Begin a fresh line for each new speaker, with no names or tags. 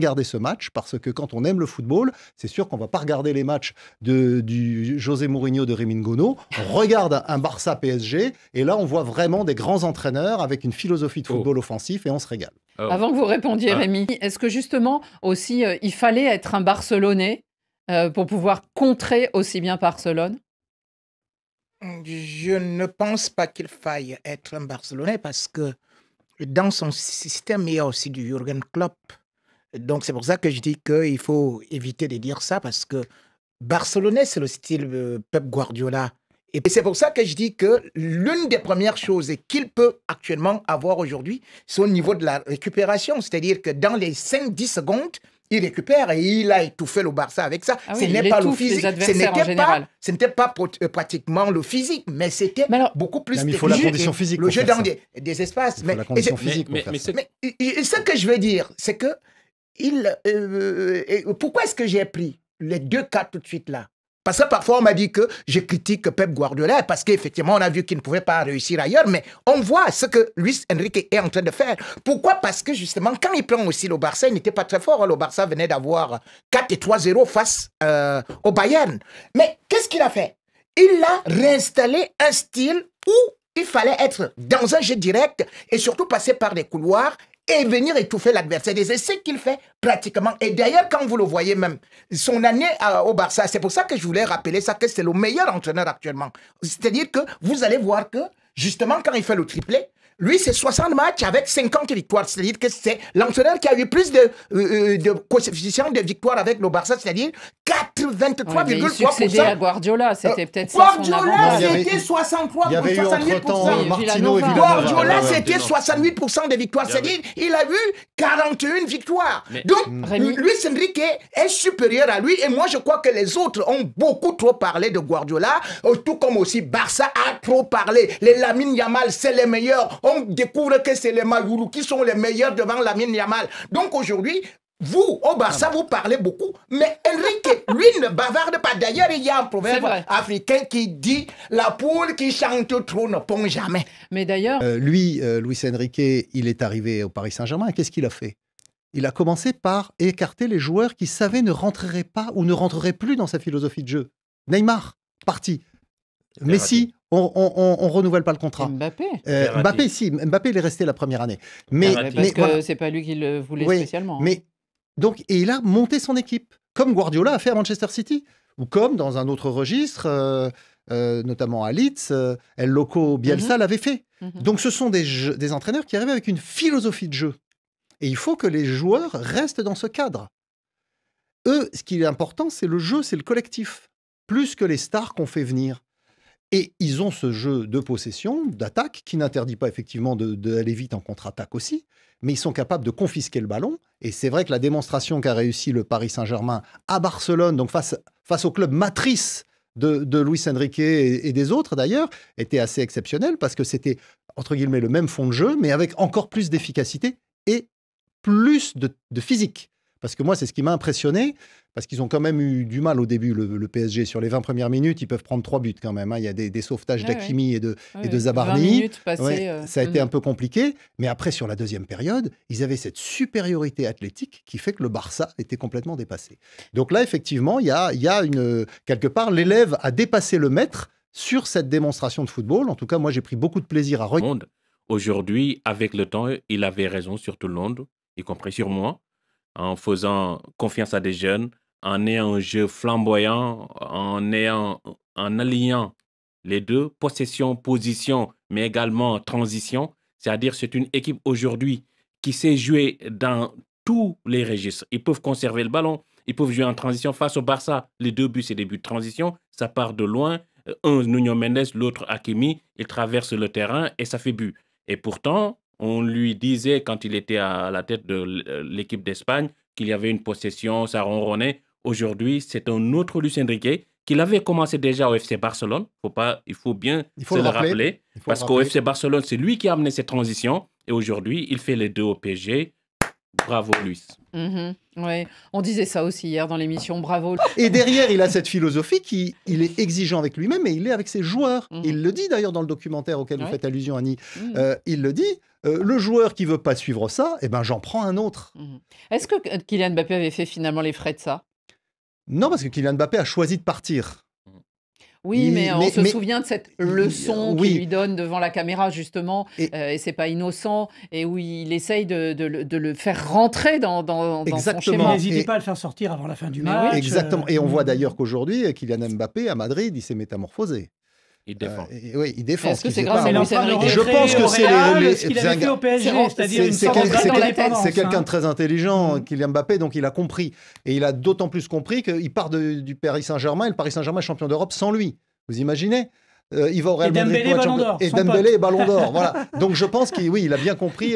regarder ce match parce que quand on aime le football, c'est sûr qu'on va pas regarder les matchs du José Mourinho de Rémi Ngono. On regarde un Barça PSG et là on voit vraiment des grands entraîneurs avec une philosophie de football offensif et on se régale.
Avant que vous répondiez, Rémi, est-ce que justement aussi il fallait être un Barcelonais pour pouvoir contrer aussi bien Barcelone?
Je ne pense pas qu'il faille être un Barcelonais parce que dans son système, il y a aussi du Jürgen Klopp. Donc, c'est pour ça que je dis qu'il faut éviter de dire ça parce que Barcelonais, c'est le style Pep Guardiola. Et c'est pour ça que je dis que l'une des premières choses qu'il peut actuellement avoir aujourd'hui, c'est au niveau de la récupération. C'est-à-dire que dans les 5-10 secondes, il récupère et il a étouffé le Barça avec ça.
Ah oui,
ce n'est pas le physique. Ce n'était pas pratiquement le physique, mais c'était beaucoup plus
il faut la condition physique.
Le jeu dans des espaces.
Il faut la condition physique.
Mais ce que je veux dire, c'est que pourquoi est-ce que j'ai pris les deux cas tout de suite là? Parce que parfois on m'a dit que je critique Pep Guardiola parce qu'effectivement on a vu qu'il ne pouvait pas réussir ailleurs, mais on voit ce que Luis Enrique est en train de faire. Pourquoi? Parce que justement quand il prend aussi le Barça, il n'était pas très fort. Le Barça venait d'avoir 4-3-0 face au Bayern. Mais qu'est-ce qu'il a fait? Il a réinstallé un style où il fallait être dans un jeu direct et surtout passer par des couloirs et venir étouffer l'adversaire. C'est ce qu'il fait pratiquement. Et d'ailleurs, quand vous le voyez même, son année au Barça, c'est pour ça que je voulais rappeler ça, que c'est le meilleur entraîneur actuellement. C'est-à-dire que vous allez voir que, justement, quand il fait le triplé, lui, c'est 60 matchs avec 50 victoires. C'est-à-dire que c'est l'entraîneur qui a eu plus de coefficient de victoires avec le Barça, c'est-à-dire 23,3%.
Il succédait à Guardiola, c'était peut-être ça son avantage.
Guardiola, c'était 63%.
Il y avait eu entre-temps Martino et Villanova.
Guardiola, c'était 68% des victoires. C'est-à-dire il a eu 41 victoires. Donc, Luis Enrique est supérieur à lui. Et moi, je crois que les autres ont beaucoup trop parlé de Guardiola, tout comme aussi Barça a trop parlé. Les Lamine Yamal, c'est les meilleurs. On découvre que c'est les Magoulou qui sont les meilleurs devant Lamine Yamal. Donc aujourd'hui, vous, au Barça, vous parlez beaucoup, mais Enrique, lui, ne bavarde pas. D'ailleurs, il y a un proverbe africain qui dit « La poule qui chante trop ne pond jamais ».
Mais d'ailleurs...
Luis Enrique, il est arrivé au Paris Saint-Germain. Qu'est-ce qu'il a fait? Il a commencé par écarter les joueurs qui savaient ne rentreraient pas ou ne rentreraient plus dans sa philosophie de jeu. Neymar, parti. Messi, on renouvelle pas le contrat.
Mbappé.
Mbappé, il est resté la première année.
Parce que c'est pas lui qui le voulait spécialement.
Mais donc, et il a monté son équipe, comme Guardiola a fait à Manchester City, ou comme dans un autre registre, notamment à Leeds, El Loco Bielsa l'avait fait. Donc, ce sont des entraîneurs qui arrivent avec une philosophie de jeu. Et il faut que les joueurs restent dans ce cadre. Eux, ce qui est important, c'est le jeu, c'est le collectif, plus que les stars qu'on fait venir. Et ils ont ce jeu de possession, d'attaque, qui n'interdit pas effectivement d'aller vite en contre-attaque aussi, mais ils sont capables de confisquer le ballon. Et c'est vrai que la démonstration qu'a réussi le Paris Saint-Germain à Barcelone, donc face au club matrice de Luis Enrique et des autres d'ailleurs, était assez exceptionnelle parce que c'était, entre guillemets, le même fond de jeu, mais avec encore plus d'efficacité et plus de physique. Parce que moi, c'est ce qui m'a impressionné, parce qu'ils ont quand même eu du mal au début, le PSG. Sur les 20 premières minutes, ils peuvent prendre 3 buts quand même. Hein. Il y a des sauvetages d'Hakimi et de Zabarni. Ça a été un peu compliqué. Mais après, sur la deuxième période, ils avaient cette supériorité athlétique qui fait que le Barça était complètement dépassé. Donc là, effectivement, il y a quelque part, l'élève a dépassé le maître sur cette démonstration de football. En tout cas, moi, j'ai pris beaucoup de plaisir à regarder.
Aujourd'hui, avec le temps, il avait raison sur tout le monde, y compris sur moi, en faisant confiance à des jeunes, en ayant un jeu flamboyant, en alliant les deux, possession, position, mais également transition. C'est-à-dire c'est une équipe aujourd'hui qui sait jouer dans tous les registres. Ils peuvent conserver le ballon, ils peuvent jouer en transition face au Barça. Les deux buts, c'est des buts de transition. Ça part de loin. Un, Nuno Mendes, l'autre, Hakimi. Il traverse le terrain et ça fait but. Et pourtant, on lui disait, quand il était à la tête de l'équipe d'Espagne, qu'il y avait une possession, ça ronronnait. Aujourd'hui, c'est un autre Luis Enrique qui avait commencé déjà au FC Barcelone. Il faut bien se le rappeler. Parce qu'au FC Barcelone, c'est lui qui a amené cette transition. Et aujourd'hui, il fait les deux au PSG. Bravo, Luis.
Ouais. On disait ça aussi hier dans l'émission, bravo.
Et derrière, il a cette philosophie il est exigeant avec lui-même, mais il l'est avec ses joueurs. Il le dit d'ailleurs dans le documentaire auquel vous faites allusion, Annie. Il le dit, le joueur qui veut pas suivre ça, eh ben, j'en prends un autre.
Est-ce que Kylian Mbappé avait fait finalement les frais de ça?
Non, parce que Kylian Mbappé a choisi de partir.
Oui, mais on se souvient de cette leçon qu'il lui donne devant la caméra, justement, et c'est pas innocent, et où il essaye de le faire rentrer dans son schéma.
N'hésitez pas à le faire sortir avant la fin du match.
Exactement. Et on voit d'ailleurs qu'aujourd'hui, Kylian Mbappé, à Madrid, il s'est métamorphosé.
Il défend.
Oui, il défend.
Est-ce que c'est grâce à
Luis
Enrique?
Je pense que c'est
ce qu'il avait fait au PSG, c'est-à-dire une sorte d'indépendance.
C'est quelqu'un de très intelligent, Kylian Mbappé, donc il a compris. Et il a d'autant plus compris qu'il part du Paris Saint-Germain, et le Paris Saint-Germain est champion d'Europe sans lui. Vous imaginez? Il va au Real Madrid
et Dembélé, Ballon d'Or.
Et Dembélé, Ballon d'Or. Voilà. Donc je pense qu'il a bien compris